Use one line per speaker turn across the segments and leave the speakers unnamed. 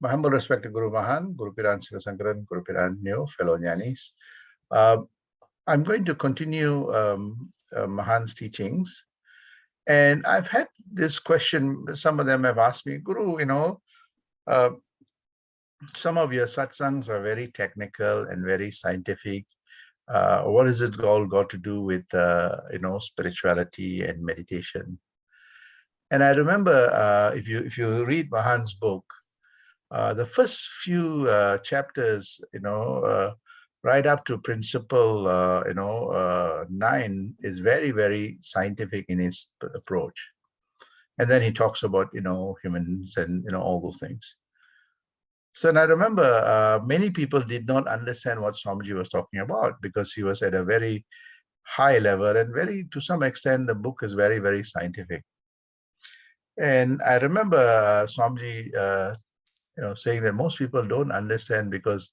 My humble respect to Guru Mahan, Guru Piran Sivasankaran, Guru Piran Neo, fellow Jnanis. Uh, I'm going to continue Mahan's teachings. And I've had this question, some of them have asked me, Guru, uh, some of your satsangs are very technical and very scientific. What is it all got to do with, spirituality and meditation? And I remember if you read Mahan's book, the first few chapters, right up to principle, 9 is very, very scientific in his approach. And then he talks about, humans and, all those things. So, and I remember many people did not understand what Swamiji was talking about because he was at a very high level and to some extent, the book is very, very scientific. And I remember Swamiji, saying that most people don't understand because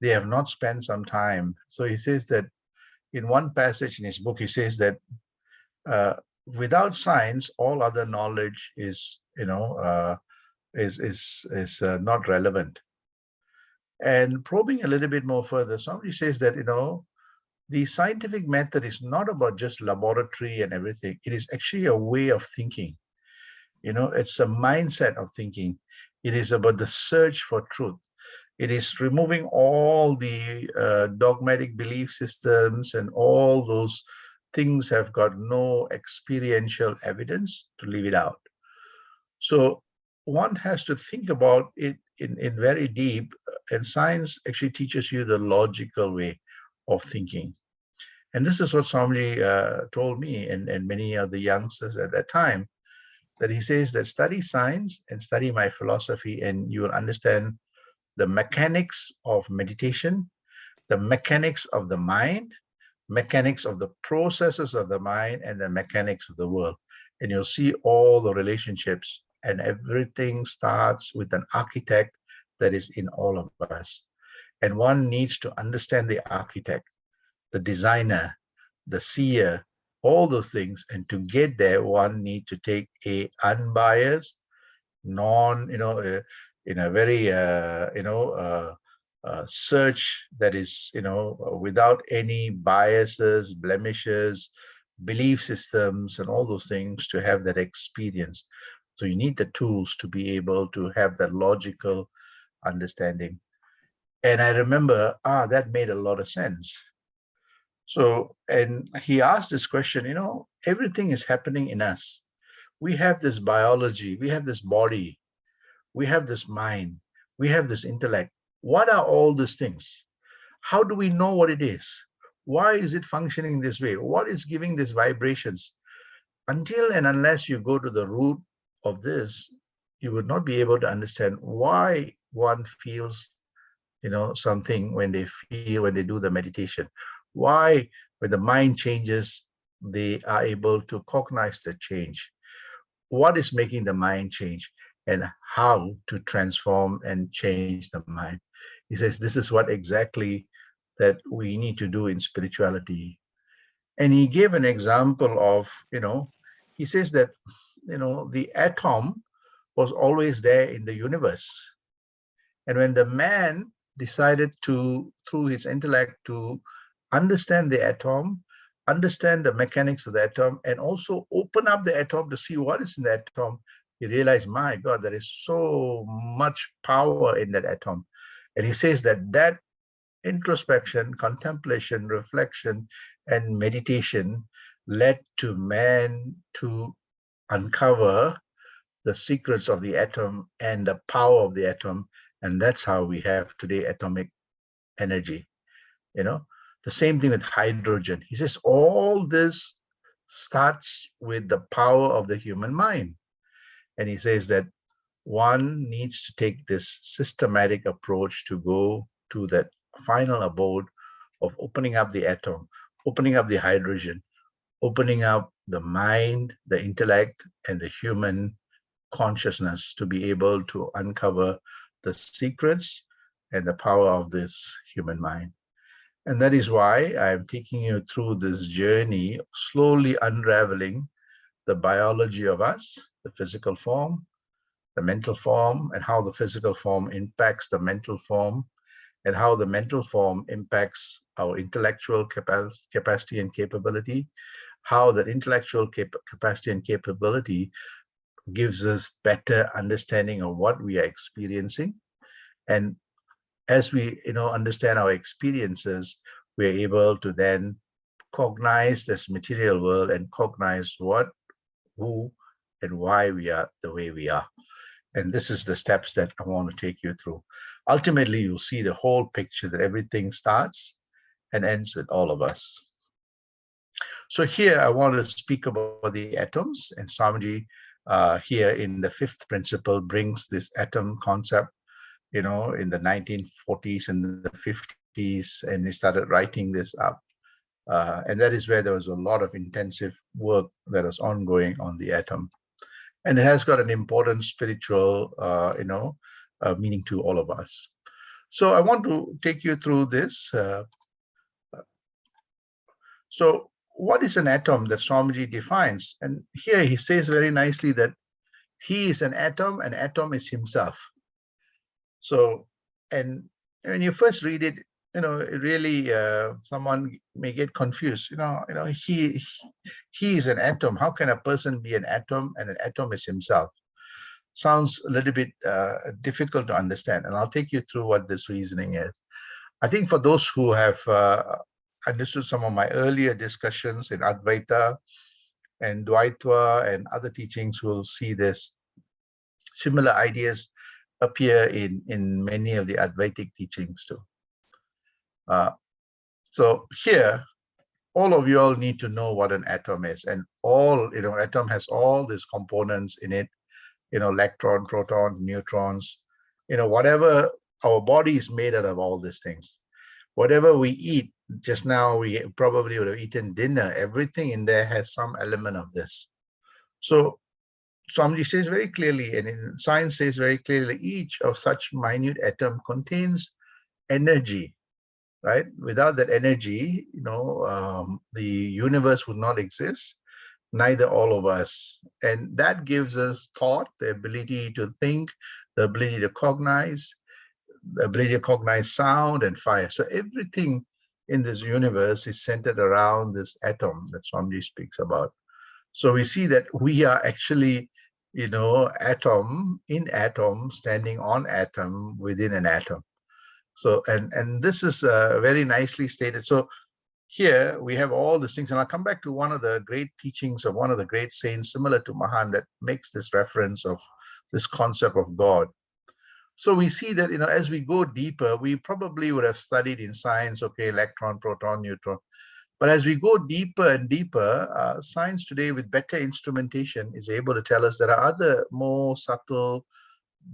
they have not spent some time. So he says that in one passage in his book, he says that without science, all other knowledge is, not relevant. And probing a little bit more further, somebody says that, the scientific method is not about just laboratory and everything. It is actually a way of thinking. It's a mindset of thinking. It is about the search for truth. It is removing all the dogmatic belief systems, and all those things have got no experiential evidence to leave it out. So one has to think about it in very deep, and science actually teaches you the logical way of thinking. And this is what Swamiji told me and many of the youngsters at that time, that he says that study science and study my philosophy, and you will understand the mechanics of meditation, the mechanics of the mind, mechanics of the processes of the mind, and the mechanics of the world. And you'll see all the relationships, and everything starts with an architect that is in all of us. And one needs to understand the architect, the designer, the seer, all those things. And to get there, one need to take a unbiased, in a very, search that is, without any biases, blemishes, belief systems, and all those things to have that experience. So you need the tools to be able to have that logical understanding. And I remember, that made a lot of sense. So, and he asked this question, everything is happening in us. We have this biology, we have this body, we have this mind, we have this intellect. What are all these things? How do we know what it is? Why is it functioning this way? What is giving these vibrations? Until and unless you go to the root of this, you would not be able to understand why one feels, something when they do the meditation. Why, when the mind changes, they are able to cognize the change. What is making the mind change, and how to transform and change the mind. He says this is what exactly that we need to do in spirituality. And he gave an example of, he says that, the atom was always there in the universe. And when the man decided to, through his intellect, to understand the atom, understand the mechanics of the atom, and also open up the atom to see what is in the atom, he realized, my God, there is so much power in that atom. And he says that introspection, contemplation, reflection, and meditation led to man to uncover the secrets of the atom and the power of the atom. And that's how we have today atomic energy. The same thing with hydrogen. He says all this starts with the power of the human mind. And he says that one needs to take this systematic approach to go to that final abode of opening up the atom, opening up the hydrogen, opening up the mind, the intellect, and the human consciousness to be able to uncover the secrets and the power of this human mind. And that is why I'm taking you through this journey, slowly unraveling the biology of us, the physical form, the mental form, and how the physical form impacts the mental form, and how the mental form impacts our intellectual capacity and capability, how that intellectual capacity and capability gives us better understanding of what we are experiencing. And as we understand our experiences, we are able to then cognize this material world and cognize what, who, and why we are the way we are. And this is the steps that I want to take you through. Ultimately, you'll see the whole picture, that everything starts and ends with all of us. So here I want to speak about the atoms, and Swamiji here in the fifth principle brings this atom concept, in the 1940s and the 50s, and he started writing this up. And that is where there was a lot of intensive work that was ongoing on the atom. And it has got an important spiritual, meaning to all of us. So I want to take you through this. So what is an atom that Swamiji defines? And here he says very nicely that he is an atom is himself. So, and when you first read it, really someone may get confused. He is an atom. How can a person be an atom and an atom is himself? Sounds a little bit difficult to understand, and I'll take you through what this reasoning is. I think for those who have understood some of my earlier discussions in Advaita and Dvaitva and other teachings, will see this similar ideas appear in many of the Advaitic teachings too. So here, all of you all need to know what an atom is, and atom has all these components in it, electron, proton, neutrons, whatever. Our body is made out of all these things. Whatever we eat, just now we probably would have eaten dinner, everything in there has some element of this. So Swamiji says very clearly, and in science says very clearly, each of such minute atom contains energy, right? Without that energy, the universe would not exist, neither all of us. And that gives us thought, the ability to think, the ability to cognize, the ability to cognize sound and fire. So everything in this universe is centered around this atom that Swamiji speaks about. So we see that we are actually, atom in atom, standing on atom within an atom. So, and this is very nicely stated. So here we have all these things, and I'll come back to one of the great teachings of one of the great saints, similar to Mahan, that makes this reference of this concept of God. So we see that, as we go deeper, we probably would have studied in science, okay, electron, proton, neutron. But as we go deeper and deeper, science today with better instrumentation is able to tell us there are other more subtle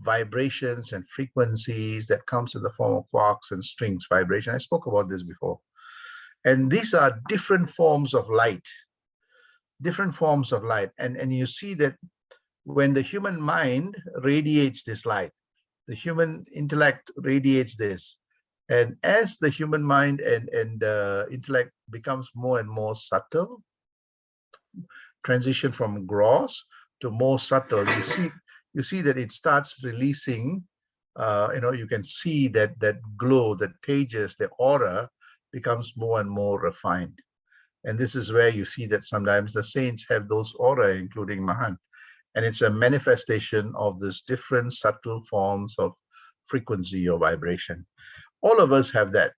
vibrations and frequencies that comes in the form of quarks and strings vibration. I spoke about this before. And these are different forms of light, And you see that when the human mind radiates this light, the human intellect radiates this. And as the human mind and intellect becomes more and more subtle, transition from gross to more subtle, you see that it starts releasing, you can see that glow, that tejas, the aura becomes more and more refined. And this is where you see that sometimes the saints have those aura, including Mahan. And it's a manifestation of this different subtle forms of frequency or vibration. All of us have that,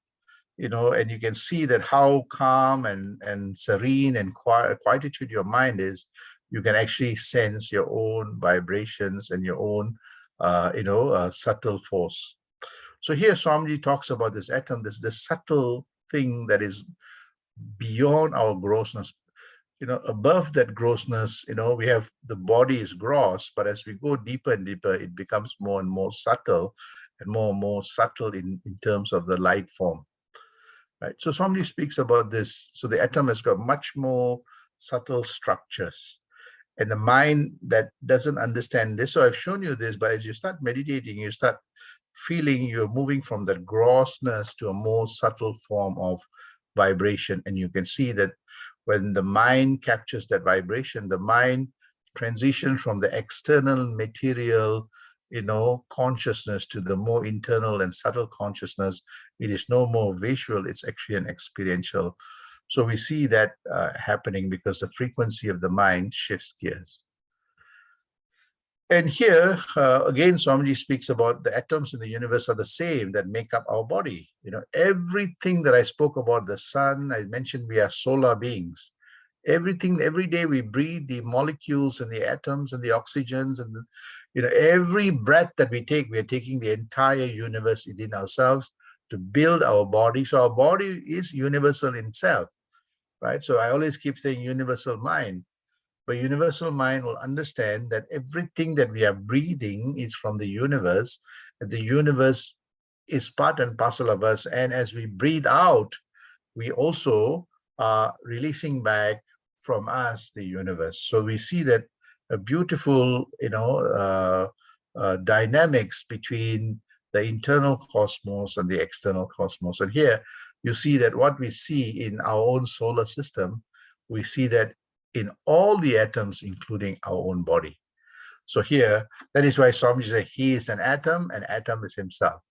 and you can see that how calm and serene and quietude your mind is. You can actually sense your own vibrations and your own, subtle force. So here Swamiji talks about this atom, this subtle thing that is beyond our grossness. Above that grossness, we have the body is gross, but as we go deeper and deeper, it becomes more and more subtle and more subtle in terms of the light form. Right. So somebody speaks about this. So the atom has got much more subtle structures. And the mind that doesn't understand this, so I've shown you this, but as you start meditating, you start feeling you're moving from that grossness to a more subtle form of vibration. And you can see that when the mind captures that vibration, the mind transition from the external material, consciousness to the more internal and subtle consciousness. It is no more visual, it's actually an experiential. So we see that happening because the frequency of the mind shifts gears. And here, again, Swamiji speaks about the atoms in the universe are the same that make up our body. Everything that I spoke about, the sun, I mentioned we are solar beings. Everything, every day we breathe, the molecules and the atoms and the oxygens and every breath that we take, we are taking the entire universe within ourselves to build our body. So our body is universal in itself, right? So I always keep saying universal mind. But universal mind will understand that everything that we are breathing is from the universe, and the universe is part and parcel of us. And as we breathe out, we also are releasing back from us the universe. So we see that a beautiful, dynamics between the internal cosmos and the external cosmos. And here you see that what we see in our own solar system, we see that in all the atoms, including our own body. So here, that is why Swamiji said he is an atom and atom is himself.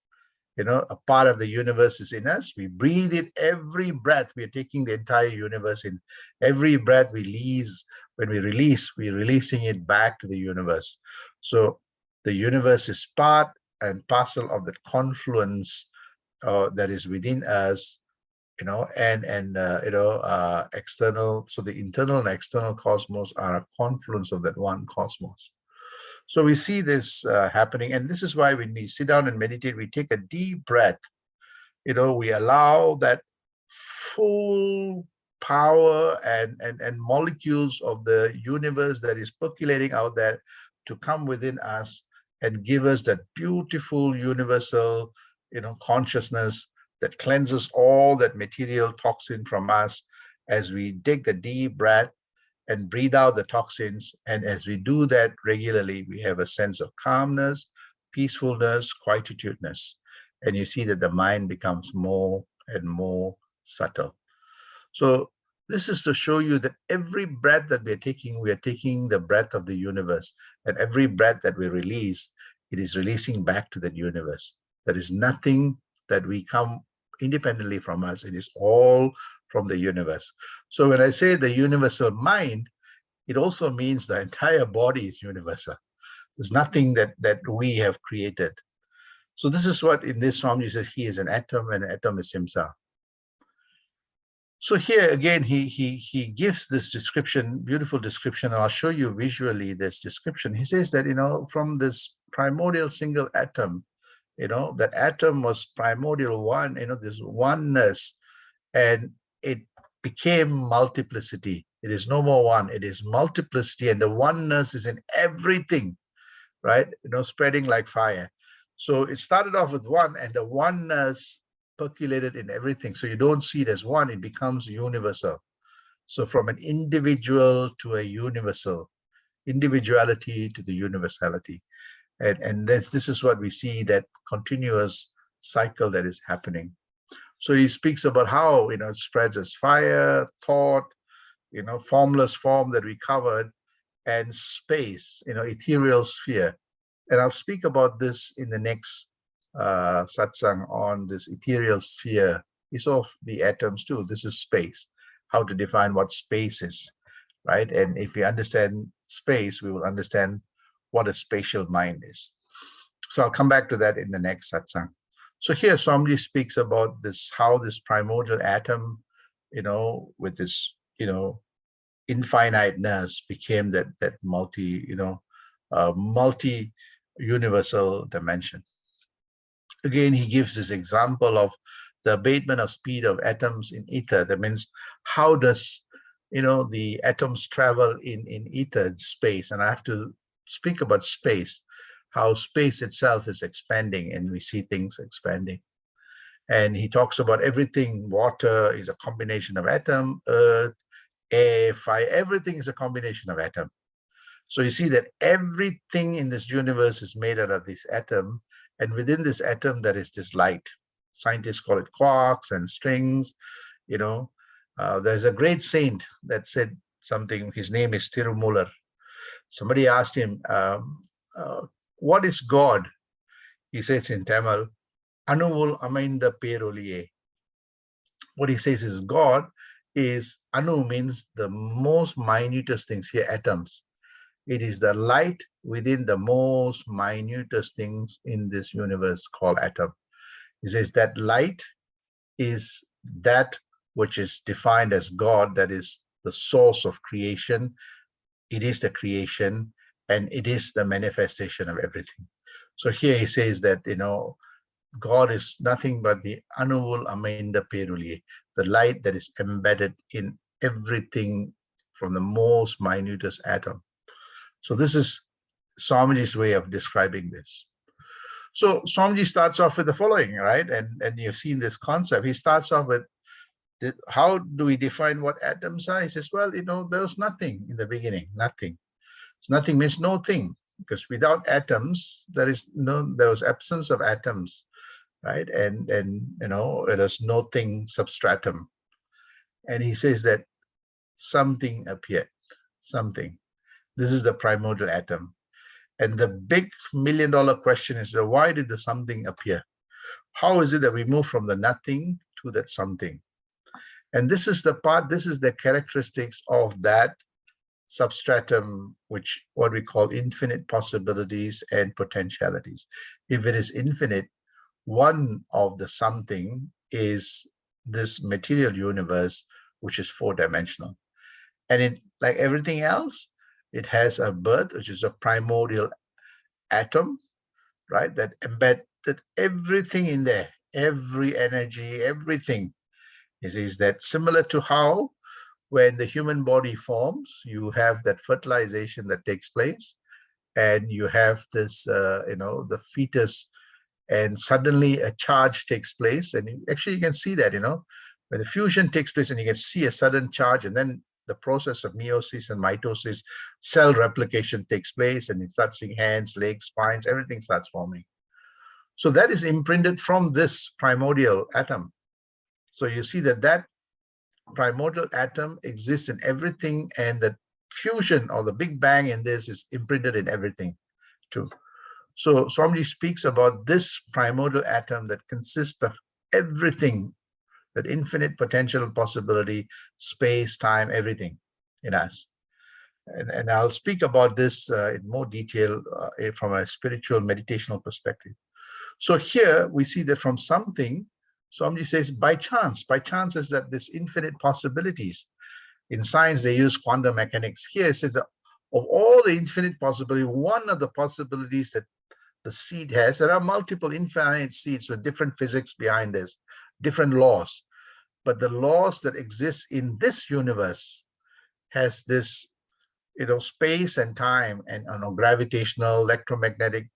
A part of the universe is in us. We breathe it every breath. We are taking the entire universe in. Every breath we release, when we release, we're releasing it back to the universe. So the universe is part and parcel of the confluence that is within us, external. So the internal and external cosmos are a confluence of that one cosmos. So we see this happening, and this is why when we sit down and meditate, we take a deep breath. We allow that full power and molecules of the universe that is percolating out there to come within us and give us that beautiful universal, consciousness that cleanses all that material toxin from us as we take the deep breath and breathe out the toxins. And as we do that regularly, we have a sense of calmness, peacefulness, quietitudeness. And you see that the mind becomes more and more subtle. So this is to show you that every breath that we are taking the breath of the universe. And every breath that we release, it is releasing back to that universe. There is nothing that we come independently from us. It is all from the universe. So when I say the universal mind, it also means the entire body is universal. There's nothing that we have created. So this is what in this Swamiji says, he is an atom and an atom is himself. So here again, he gives this description, beautiful description. I'll show you visually this description. He says that, from this primordial single atom, that atom was primordial one, this oneness, and it became multiplicity. It is no more one, it is multiplicity, and the oneness is in everything, right? Spreading like fire. So it started off with one, and the oneness percolated in everything. So you don't see it as one, it becomes universal. So from an individual to a universal, individuality to the universality. And this is what we see, that continuous cycle that is happening. So he speaks about how, it spreads as fire, thought, formless form that we covered, and space, ethereal sphere. And I'll speak about this in the next satsang on this ethereal sphere. It's of the atoms too. This is space, how to define what space is, right? And if we understand space, we will understand what a spatial mind is. So I'll come back to that in the next satsang. So here Swamiji speaks about this, how this primordial atom, with this, infiniteness became that multi-universal dimension. Again, he gives this example of the abatement of speed of atoms in ether. That means how does, the atoms travel in ether, space. And I have to speak about space, how space itself is expanding, and we see things expanding. And he talks about everything. Water is a combination of atom, earth, air, fire, everything is a combination of atom. So you see that everything in this universe is made out of this atom, and within this atom there is this light. Scientists call it quarks and strings. There's a great saint that said something. His name is Tirumular. Somebody asked him, what is God? He says in Tamil, Anuvul Amainda Peroliye. What he says is God is, Anu means the most minutest things here, atoms. It is the light within the most minutest things in this universe called atom. He says that light is that which is defined as God, that is the source of creation. It is the creation, and it is the manifestation of everything. So here he says that, God is nothing but the Anuvul Amainda Peruli, the light that is embedded in everything from the most minutest atom. So this is Swamiji's way of describing this. So Swamiji starts off with the following, right? And you've seen this concept. He starts off with, how do we define what atoms are? He says, well, there was nothing in the beginning, nothing. So nothing means no thing, because without atoms, there was absence of atoms, right? And it is nothing, substratum. And he says that something appeared, something. This is the primordial atom. And the big $1,000,000 question is, why did the something appear? How is it that we move from the nothing to that something? And this is the characteristics of that substratum, which what we call infinite possibilities and potentialities. If it is infinite, one of the something is this material universe, which is 4-dimensional. And it, like everything else, it has a birth, which is a primordial atom, right? That embedded everything in there, every energy, everything. Is that similar to how when the human body forms, you have that fertilization that takes place, and you have this, the fetus, and suddenly a charge takes place. And actually you can see that, when the fusion takes place and you can see a sudden charge, and then the process of meiosis and mitosis, cell replication takes place, and you start seeing hands, legs, spines, everything starts forming. So that is imprinted from this primordial atom. So you see that primordial atom exists in everything, and the fusion or the Big Bang in this is imprinted in everything too. So Swamiji speaks about this primordial atom that consists of everything, that infinite potential possibility, space, time, everything in us. And I'll speak about this in more detail from a spiritual meditational perspective. So here we see that from something, Swamiji says, by chance is that this infinite possibilities. In science, they use quantum mechanics. Here it says that of all the infinite possibilities, one of the possibilities that the seed has, there are multiple infinite seeds with different physics behind this, different laws. But the laws that exist in this universe has this, space and time and gravitational, electromagnetic,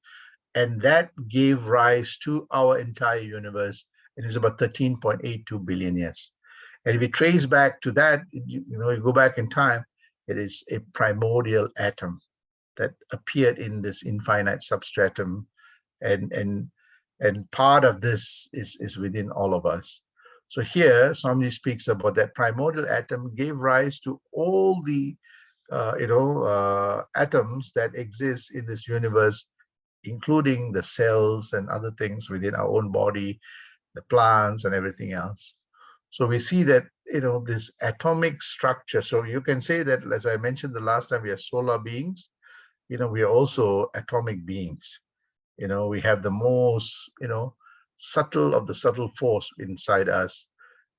and that gave rise to our entire universe. It is about 13.82 billion years. And if we trace back to that, you go back in time, it is a primordial atom that appeared in this infinite substratum, and part of this is within all of us. So here, Swamiji speaks about that primordial atom gave rise to all the atoms that exist in this universe, including the cells and other things within our own body, the plants and everything else. So we see that, this atomic structure. So you can say that, as I mentioned the last time, we are solar beings. We are also atomic beings. We have the most, subtle of the subtle force inside us.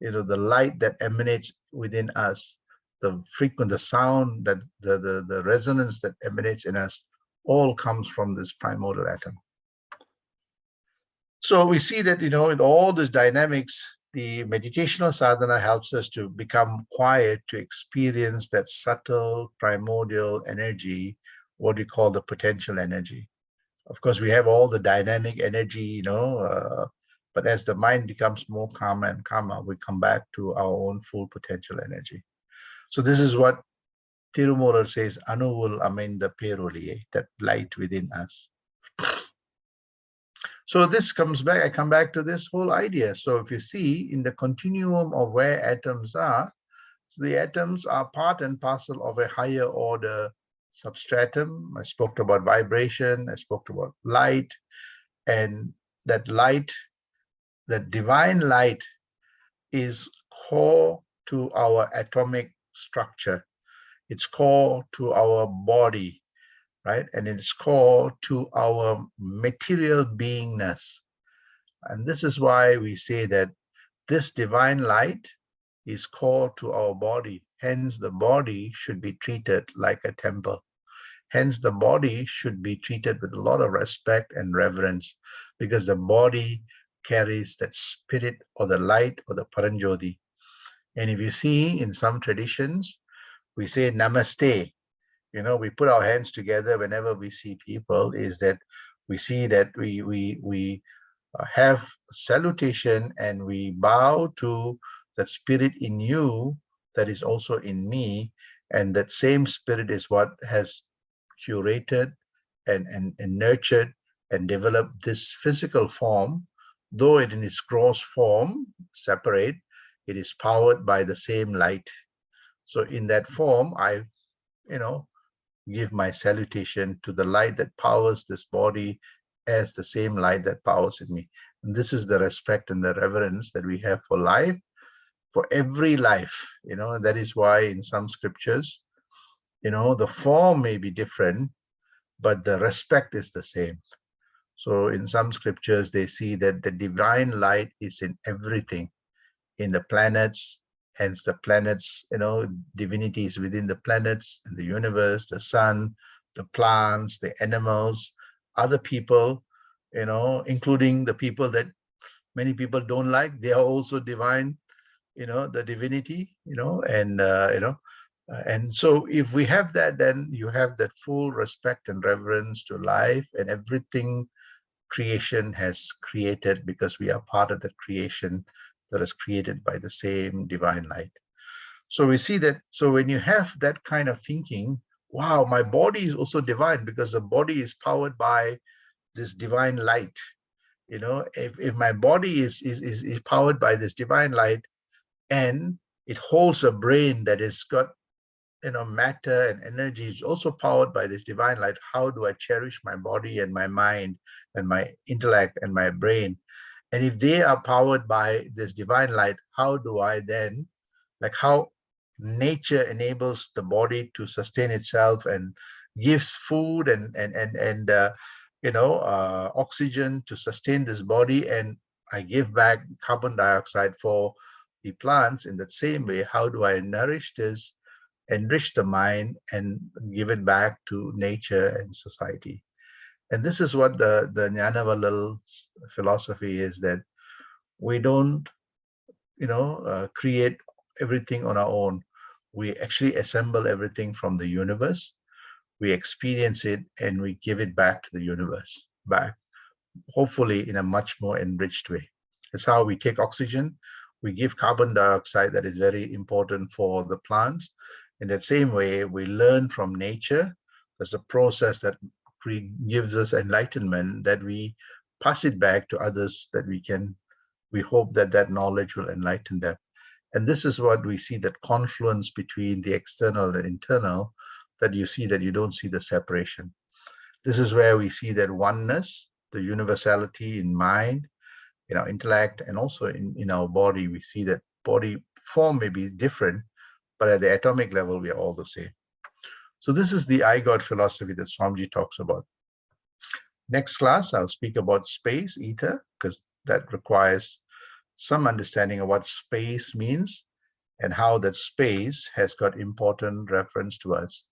The light that emanates within us, the sound, that the resonance that emanates in us, all comes from this primordial atom. So we see that, in all these dynamics, the meditational sadhana helps us to become quiet, to experience that subtle primordial energy, what we call the potential energy. Of course, we have all the dynamic energy, but as the mind becomes more calm and calmer, we come back to our own full potential energy. So this is what Tirumular says, Anuvul Amainda Peroliye, that light within us. So this comes back, I come back to this whole idea. So if you see in the continuum of where atoms are, so the atoms are part and parcel of a higher order substratum, I spoke about vibration, I spoke about light, and that light, that divine light, is core to our atomic structure. It's core to our body, right? And it's core to our material beingness. And this is why we say that this divine light is core to our body. Hence, the body should be treated like a temple. Hence, the body should be treated with a lot of respect and reverence, because the body carries that spirit or the light or the Paranjoti. And if you see in some traditions, we say namaste. We put our hands together whenever we see people, is that we see that we have salutation and we bow to that spirit in you that is also in me, and that same spirit is what has curated and nurtured and developed this physical form. Though it in its gross form separate, it is powered by the same light. So in that form, I give my salutation to the light that powers this body as the same light that powers in me. And this is the respect and the reverence that we have for life, for every life. That is why in some scriptures, the form may be different, but the respect is the same. So in some scriptures, they see that the divine light is in everything, in the planets, hence the planets, divinity is within the planets and the universe, the sun, the plants, the animals, other people, including the people that many people don't like, they are also divine, the divinity, and so if we have that, then you have that full respect and reverence to life and everything creation has created, because we are part of that creation that is created by the same divine light. So we see that, so when you have that kind of thinking, wow, my body is also divine because the body is powered by this divine light. If my body is powered by this divine light, and it holds a brain that has got matter and energy, is also powered by this divine light, how do I cherish my body and my mind and my intellect and my brain? And if they are powered by this divine light, how do I then, like how nature enables the body to sustain itself and gives food and oxygen to sustain this body, and I give back carbon dioxide for the plants. In that same way, how do I nourish this, enrich the mind, and give it back to nature and society? And this is what the Jnanavalal philosophy is, that we don't, create everything on our own. We actually assemble everything from the universe. We experience it and we give it back to the universe, back, hopefully in a much more enriched way. It's how we take oxygen, we give carbon dioxide that is very important for the plants. In that same way, we learn from nature. There's a process that gives us enlightenment, that we pass it back to others, that we hope that that knowledge will enlighten them. And this is what we see, that confluence between the external and internal, that you see that you don't see the separation. This is where we see that oneness, the universality in mind, in our intellect, and also in our body. We see that body form may be different, but at the atomic level, we are all the same. So this is the I God philosophy that Swamiji talks about. Next class, I'll speak about space, ether, because that requires some understanding of what space means and how that space has got important reference to us.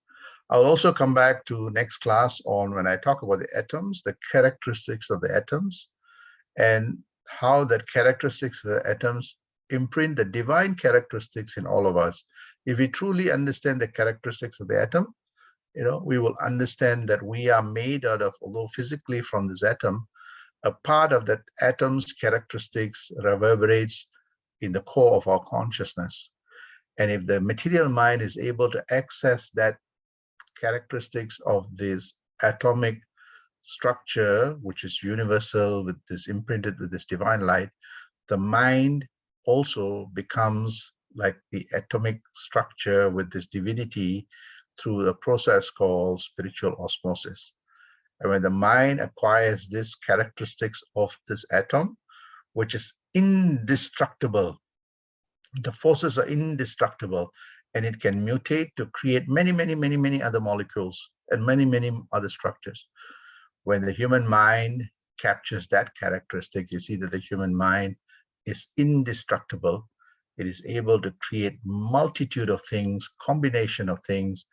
I'll also come back to next class on, when I talk about the atoms, the characteristics of the atoms, and how that characteristics of the atoms imprint the divine characteristics in all of us. If we truly understand the characteristics of the atom, we will understand that we are made out of, although physically from this atom, a part of that atom's characteristics reverberates in the core of our consciousness. And if the material mind is able to access that characteristics of this atomic structure, which is universal, with this imprinted with this divine light, the mind also becomes like the atomic structure with this divinity through the process called spiritual osmosis. And when the mind acquires these characteristics of this atom, which is indestructible, the forces are indestructible, and it can mutate to create many, many, many, many other molecules and many, many other structures. When the human mind captures that characteristic, you see that the human mind is indestructible. It is able to create multitude of things, combination of things,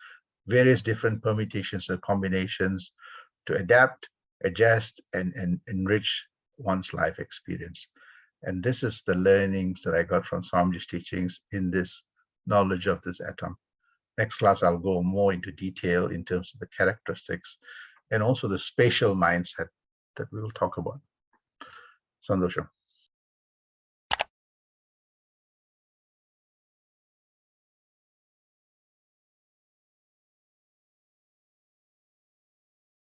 various different permutations or combinations to adapt, adjust, and enrich one's life experience. And this is the learnings that I got from Swamiji's teachings in this knowledge of this atom. Next class, I'll go more into detail in terms of the characteristics and also the spatial mindset that we will talk about. Sandosham.